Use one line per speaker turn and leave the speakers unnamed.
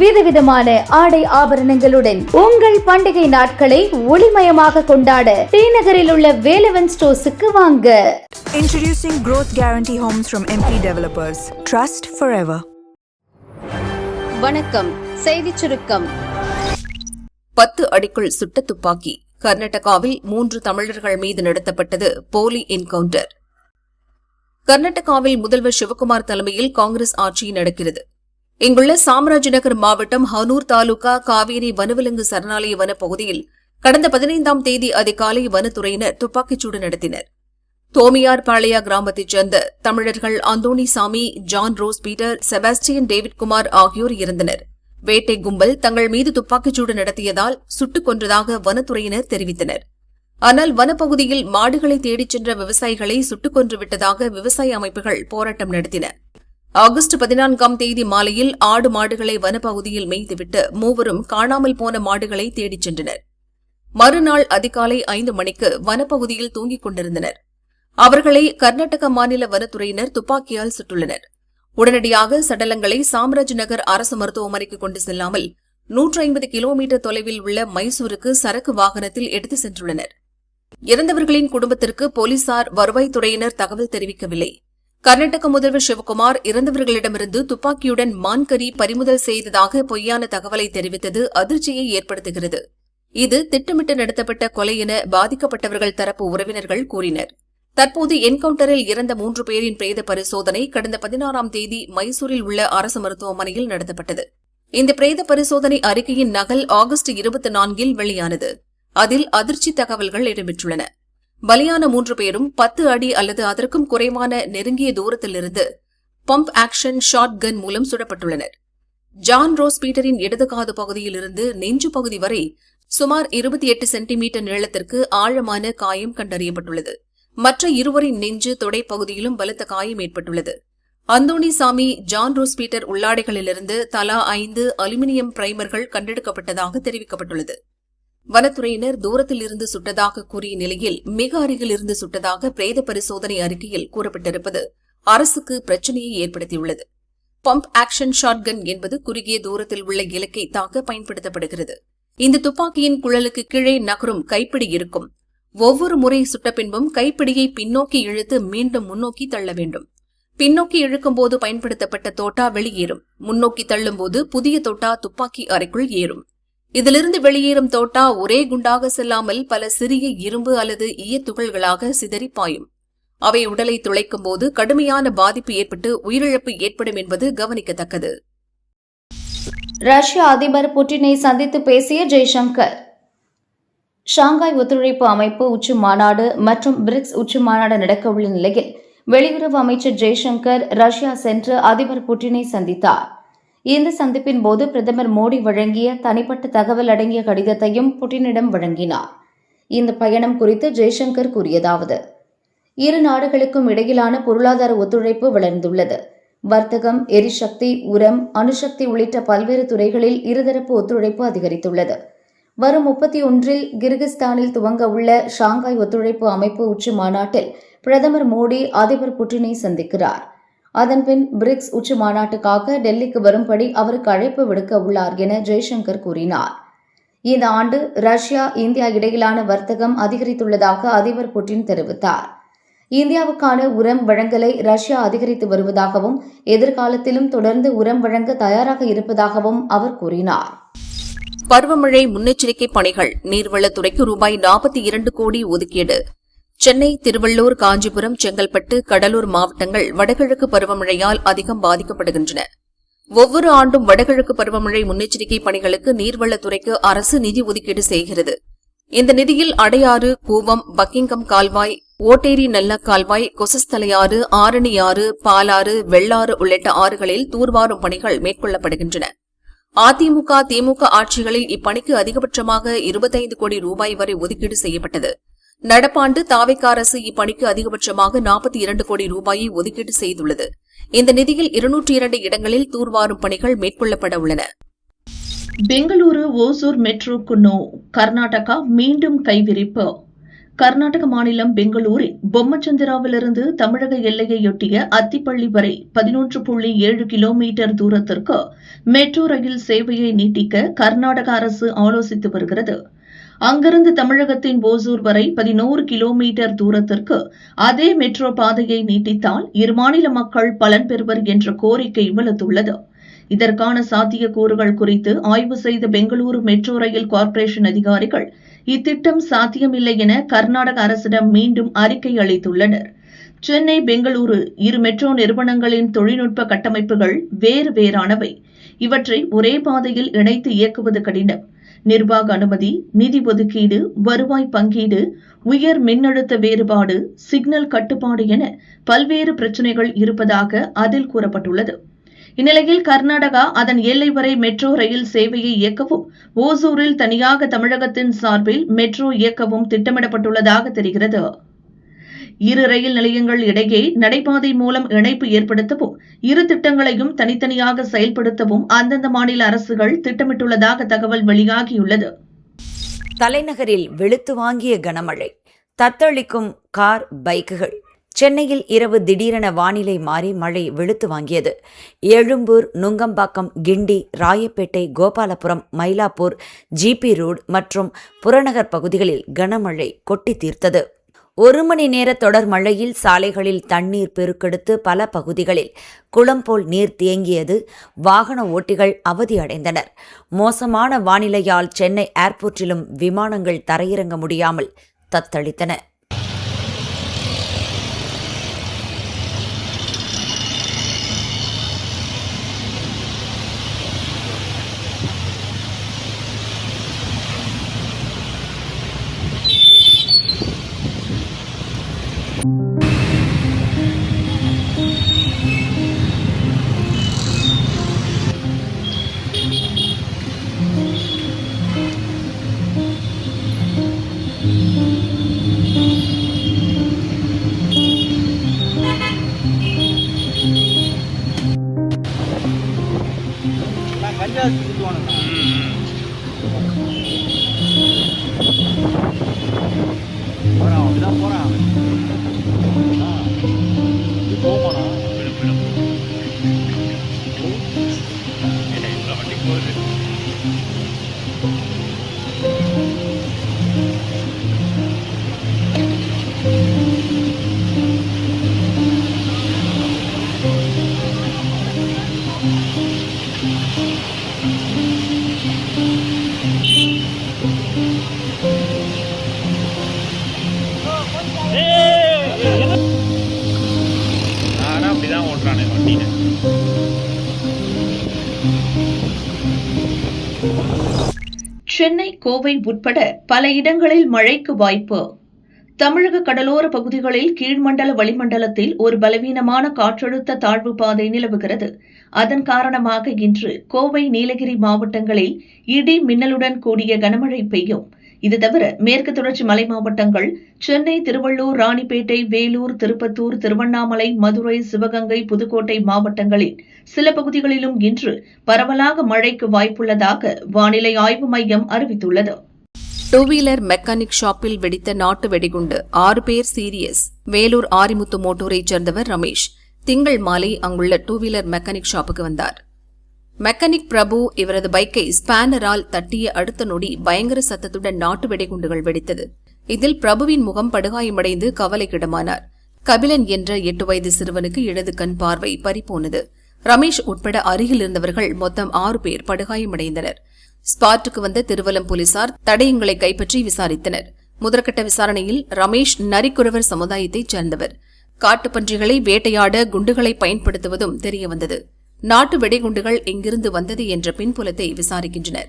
விதவிதமான ஆடை ஆபரணங்களுடன் உங்கள் பண்டிகை நாட்களை ஒளிமயமாக கொண்டாட ஸ்ரீநகரில் உள்ள வேலவன் ஸ்டோர்ஸுக்கு வாங்க.
Introducing Growth Guarantee Homes from MP Developers. Trust forever.
வணக்கம். செய்திச் சுருக்கம்.
10 அடிக்குள் சுட்ட துப்பாக்கி. கர்நாடகாவில் 3 தமிழர்கள் மீது நடத்தப்பட்டது போலி என்கவுண்டர். கர்நாடகாவில் முதல்வர் சிவகுமார் தலைமையில் காங்கிரஸ் ஆட்சி நடக்கிறது. இங்குள்ள சாம்ராஜ்நகர் மாவட்டம் ஹனூர் தாலுகா காவேரி வனவிலங்கு சரணாலய வனப்பகுதியில் கடந்த 15ஆம் தேதி அதிகாலை வனத்துறையினர் துப்பாக்கிச்சூடு நடத்தினர். தோமியார் பாளையா கிராமத்தைச் சேர்ந்த தமிழர்கள் Anthonysamy, John Rose Peter, Sebastian David Kumar ஆகியோர் இருந்தனர். வேட்டை கும்பல் தங்கள் மீது துப்பாக்கிச்சூடு நடத்தியதால் சுட்டுக் கொன்றதாக வனத்துறையினர் தெரிவித்தனர். ஆனால் வனப்பகுதியில் மாடுகளை தேடிச் சென்ற விவசாயிகளை சுட்டுக் கொன்றுவிட்டதாக விவசாய அமைப்புகள் போராட்டம் நடத்தின. ஆகஸ்ட் 14ஆம் தேதி மாலையில் ஆடு மாடுகளை வனப்பகுதியில் மேய்த்துவிட்டு மூவரும் காணாமல் போன மாடுகளை தேடிச் சென்றனர். மறுநாள் அதிகாலை 5 மணிக்கு வனப்பகுதியில் தூங்கிக் கொண்டிருந்தனர். அவர்களை கர்நாடக மாநில வனத்துறையினர் துப்பாக்கியால் சுட்டுள்ளனர். உடனடியாக சடலங்களை சாம்ராஜ் நகர் அரசு மருத்துவமனைக்கு கொண்டு செல்லாமல் 150 கிலோமீட்டர் தொலைவில் உள்ள மைசூருக்கு சரக்கு வாகனத்தில் எடுத்துச் சென்றுள்ளனர். இறந்தவர்களின் குடும்பத்திற்கு போலீசார், வருவாய்த்துறையினர் தகவல் தெரிவிக்கவில்லை. கர்நாடக முதல்வர் சிவகுமார் இறந்தவர்களிடமிருந்து துப்பாக்கியுடன் மான்கறி பறிமுதல் செய்ததாக பொய்யான தகவலை தெரிவித்தது அதிர்ச்சியை ஏற்படுத்துகிறது. இது திட்டமிட்டு நடத்தப்பட்ட கொலை என பாதிக்கப்பட்டவர்கள் தரப்பு உறவினர்கள் கூறினர். தற்போது என்கவுண்டரில் இறந்த 3 பேரின் பிரேத பரிசோதனை கடந்த 16ஆம் தேதி மைசூரில் உள்ள அரசு மருத்துவமனையில் நடத்தப்பட்டது. இந்த பிரேத பரிசோதனை அறிக்கையின் நகல் ஆகஸ்ட் 24இல் வெளியானது. அதில் அதிர்ச்சி தகவல்கள் இடம்பெற்றுள்ளன. பலியான 3 பேரும் 10 அடி அல்லது அதற்கும் குறைவான நெருங்கிய தூரத்திலிருந்து பம்ப் ஆக்ஷன் ஷாட் கன் மூலம் சுடப்பட்டுள்ளனர். ஜான் ரோஸ் பீட்டரின் இடதுகாது பகுதியிலிருந்து நெஞ்சு பகுதி வரை சுமார் 28 சென்டிமீட்டர் நீளத்திற்கு ஆழமான காயம் கண்டறியப்பட்டுள்ளது. மற்ற இருவரின் நெஞ்சு, தொடை பகுதியிலும் பலத்த காயம் ஏற்பட்டுள்ளது. அந்தோணிசாமி, ஜான் ரோஸ் பீட்டர் உள்ளாடைகளிலிருந்து தலா 5 அலுமினியம் பிரைமர்கள் கண்டெடுக்கப்பட்டதாக தெரிவிக்கப்பட்டுள்ளது. வனத்துறையினர் தூரத்தில் இருந்து சுட்டதாக கூறிய நிலையில் மிக அருகில் இருந்து சுட்டதாக பிரேத பரிசோதனை அறிக்கையில் கூறப்பட்டிருப்பது அரசுக்கு பிரச்சினையை ஏற்படுத்தியுள்ளது. பம்ப் ஆக்ஷன் ஷாட்கன் என்பது குறுகிய தூரத்தில் உள்ள இலக்கை தாக்க பயன்படுத்தப்படுகிறது. இந்த துப்பாக்கியின் குழலுக்கு கீழே நகரும் கைப்பிடி இருக்கும். ஒவ்வொரு முறை சுட்ட பின்பும் கைப்பிடியை பின்னோக்கி இழுத்து மீண்டும் முன்னோக்கி தள்ள வேண்டும். பின்னோக்கி இழுக்கும்போது பயன்படுத்தப்பட்ட தோட்டா வெளியேறும். முன்னோக்கி தள்ளும்போது புதிய தோட்டா துப்பாக்கி அறைக்குள் ஏறும். இதிலிருந்து வெளியேறும் தோட்டா ஒரே குண்டாக செல்லாமல் பல சிறிய இரும்பு அல்லது ஈய துகள்களாக சிதறி பாயும். அவை உடலை துளைக்கும் போது கடுமையான பாதிப்பு ஏற்பட்டு உயிரிழப்பு ஏற்படும் என்பது கவனிக்கத்தக்கது.
ரஷ்ய அதிபர் புட்டினை சந்தித்து பேசிய ஜெய்சங்கர். ஷாங்காய் ஒத்துழைப்பு அமைப்பு உச்சி மாநாடு மற்றும் பிரிக்ஸ் உச்சி மாநாடு நடக்கவுள்ள நிலையில் வெளியுறவு அமைச்சர் ஜெய்சங்கர் ரஷ்யா சென்று அதிபர் புட்டினை சந்தித்தார். இந்த சந்திப்பின் போது பிரதமர் மோடி வழங்கிய தனிப்பட்ட தகவல் அடங்கிய கடிதத்தையும் புட்டினிடம் வழங்கினார். இந்த பயணம் குறித்து ஜெய்சங்கர் கூறியதாவது: இரு நாடுகளுக்கும் இடையிலான பொருளாதார ஒத்துழைப்பு வளர்ந்துள்ளது. வர்த்தகம், எரிசக்தி, உரம், அணுசக்தி உள்ளிட்ட பல்வேறு துறைகளில் இருதரப்பு ஒத்துழைப்பு அதிகரித்துள்ளது. வரும் 31இல் கிர்கிஸ்தானில் துவங்க உள்ள ஷாங்காய் ஒத்துழைப்பு அமைப்பு உச்சி மாநாட்டில் பிரதமர் மோடி அதிபர் புட்டினை சந்திக்கிறார். அதன்பின் பிரிக்ஸ் உச்சி மாநாட்டுக்காக டெல்லிக்கு வரும்படி அவருக்கு அழைப்பு விடுக்க உள்ளார் என ஜெய்சங்கர் கூறினார். இந்த ஆண்டு ரஷ்யா, இந்தியா இடையிலான வர்த்தகம் அதிகரித்துள்ளதாக அதிபர் புட்டின் தெரிவித்தார். இந்தியாவுக்கான உரம் வழங்கலை ரஷ்யா அதிகரித்து வருவதாகவும் எதிர்காலத்திலும் தொடர்ந்து உரம் வழங்க தயாராக இருப்பதாகவும் அவர் கூறினார்.
பருவமழை முன்னெச்சரிக்கை பணிகள். நீர்வளத்துறைக்கு ரூபாய் 42 கோடி ஒதுக்கீடு. சென்னை, திருவள்ளூர், காஞ்சிபுரம், செங்கல்பட்டு, கடலூர் மாவட்டங்கள் வடகிழக்கு பருவமழையால் அதிகம் பாதிக்கப்படுகின்றன. ஒவ்வொரு ஆண்டும் வடகிழக்கு பருவமழை முன்னெச்சரிக்கை பணிகளுக்கு நீர்வளத்துறைக்கு அரசு நிதி ஒதுக்கீடு செய்கிறது. இந்த நிதியில் அடையாறு, கூவம், பக்கிங்கம் கால்வாய், ஓட்டேரி நல்ல கால்வாய், கொசஸ்தலையாறு, ஆரணி ஆறு, பாலாறு, வெள்ளாறு உள்ளிட்ட ஆறுகளில் தூர்வாரும் பணிகள் மேற்கொள்ளப்படுகின்றன. அதிமுக, திமுக ஆட்சிகளில் இப்பணிக்கு அதிகபட்சமாக 25 கோடி ரூபாய் வரை ஒதுக்கீடு செய்யப்பட்டது. நடப்பாண்டு தாவேகா அரசு இப்பணிக்கு அதிகபட்சமாக 42 கோடி ரூபாயை ஒதுக்கீடு செய்துள்ளது. இந்த நிதியில் 202 இடங்களில் தூர்வாரும் பணிகள் மேற்கொள்ளப்பட உள்ளன.
பெங்களூரு ஓசூர் மெட்ரோக்கு நோ. கர்நாடகா மீண்டும் கைவிரிப்பு. கர்நாடக மாநிலம் பெங்களூரில் பொம்மச்சந்திராவிலிருந்து தமிழக எல்லையையொட்டிய அத்திப்பள்ளி வரை 11.7 கிலோமீட்டர் தூரத்திற்கு மெட்ரோ ரயில் சேவையை நீட்டிக்க கர்நாடக அரசு ஆலோசித்து வருகிறது. அங்கிருந்து தமிழகத்தின் ஓசூர் வரை 11 கிலோமீட்டர் தூரத்திற்கு அதே மெட்ரோ பாதையை நீட்டித்தால் இரு மாநில மக்கள் பலன் பெறுவர் என்ற கோரிக்கை வலுத்துள்ளது. இதற்கான சாத்தியக்கூறுகள் குறித்து ஆய்வு செய்த பெங்களூரு மெட்ரோ ரயில் கார்ப்பரேஷன் அதிகாரிகள் இத்திட்டம் சாத்தியமில்லை என கர்நாடக அரசிடம் மீண்டும் அறிக்கை அளித்துள்ளனர். சென்னை, பெங்களூரு இரு மெட்ரோ நிறுவனங்களின் தொழில்நுட்ப கட்டமைப்புகள் வேறு வேறானவை. இவற்றை ஒரே பாதையில் இணைத்து இயக்குவது கடினம். நிர்வாக அனுமதி, நிதி ஒதுக்கீடு, வருவாய் பங்கீடு, உயர் மின்னழுத்த வேறுபாடு, சிக்னல் கட்டுப்பாடு என பல்வேறு பிரச்சினைகள் இருப்பதாக அதில் கூறப்பட்டுள்ளது. இந்நிலையில் கர்நாடகா அதன் எல்லை வரை மெட்ரோ ரயில் சேவையை இயக்கவும், ஓசூரில் தனியாக தமிழகத்தின் சார்பில் மெட்ரோ இயக்கவும் திட்டமிடப்பட்டுள்ளதாக தெரிகிறது. இரு ரயில் நிலையங்கள் இடையே நடைபாதை மூலம் இணைப்பு ஏற்படுத்தவும், இரு திட்டங்களையும் தனித்தனியாக செயல்படுத்தவும் அந்தந்த மாநில அரசுகள் திட்டமிட்டுள்ளதாக தகவல் வெளியாகியுள்ளது.
தலைநகரில் வெளுத்து வாங்கிய கனமழை, தத்தளிக்கும் கார், பைக்குகள். சென்னையில் இரவு திடீரென வானிலை மாறி மழை வெளுத்து வாங்கியது. எழும்பூர், நுங்கம்பாக்கம், கிண்டி, ராயப்பேட்டை, கோபாலபுரம், மயிலாப்பூர், ஜிபி ரோடு மற்றும் புறநகர் பகுதிகளில் கனமழை கொட்டி தீர்த்தது. 1 மணி நேர தொடர் மழையில் சாலைகளில் தண்ணீர் பெருக்கெடுத்து பல பகுதிகளில் குளம் போல் நீர் தேங்கியது. வாகன ஓட்டிகள் அவதியடைந்தனர். மோசமான வானிலையால் சென்னை ஏர்போர்ட்டிலும் விமானங்கள் தரையிறங்க முடியாமல் தத்தளித்தன.
சென்னை, கோவை உட்பட பல இடங்களில் மழைக்கு வாய்ப்பு. தமிழக கடலோர பகுதிகளில் கீழ்மண்டல வளிமண்டலத்தில் ஒரு பலவீனமான காற்றழுத்த தாழ்வு பாதை நிலவுகிறது. அதன் காரணமாக இன்று கோவை, நீலகிரி மாவட்டங்களில் இடி மின்னலுடன் கூடிய கனமழை பெய்யும். இது தவிர மேற்கு தொடர்ச்சி மலை மாவட்டங்கள், சென்னை, திருவள்ளூர், ராணிப்பேட்டை, வேலூர், திருப்பத்தூர், திருவண்ணாமலை, மதுரை, சிவகங்கை, புதுக்கோட்டை மாவட்டங்களில் சில பகுதிகளிலும் இன்று பரவலாக மழைக்கு வாய்ப்புள்ளதாக வானிலை ஆய்வு மையம் அறிவித்துள்ளது.
2 வீலர் மெக்கானிக் ஷாப்பில் வெடித்த நாட்டு வெடிகுண்டு 6 பேர் சீரியஸ். வேலூர் ஆரிமுத்து மோட்டூரைச் சேர்ந்தவர் ரமேஷ் திங்கள் மாலை அங்குள்ள 2 வீலர் மெக்கானிக் ஷாப்புக்கு வந்தார். மெக்கானிக் பிரபு இவரது பைக்கை ஸ்பேனரால் தட்டிய அடுத்த நொடி பயங்கர சத்தத்துடன் நாட்டு வெடிகுண்டுகள் வெடித்தது. இதில் பிரபுவின் முகம் படுகாயமடைந்து கவலைக்கிடமானார். கபிலன் என்ற 8 வயது சிறுவனுக்கு இடது கண் பார்வை பறிபோனது. ரமேஷ் உட்பட அருகில் இருந்தவர்கள் மொத்தம் 6 பேர் படுகாயமடைந்தனர். ஸ்பாட்டுக்கு வந்த திருவலம் போலீசார் தடயங்களை கைப்பற்றி விசாரித்தனர். முதற்கட்ட விசாரணையில் ரமேஷ் நரிக்குறவர் சமுதாயத்தைச் சேர்ந்தவர். காட்டுப்பன்றிகளை வேட்டையாட குண்டுகளை பயன்படுத்துவதும் தெரியவந்தது. நாட்டு வெடிகுண்டுகள் எங்கிருந்து வந்தது என்ற பின்புலத்தை விசாரிக்கின்றனர்.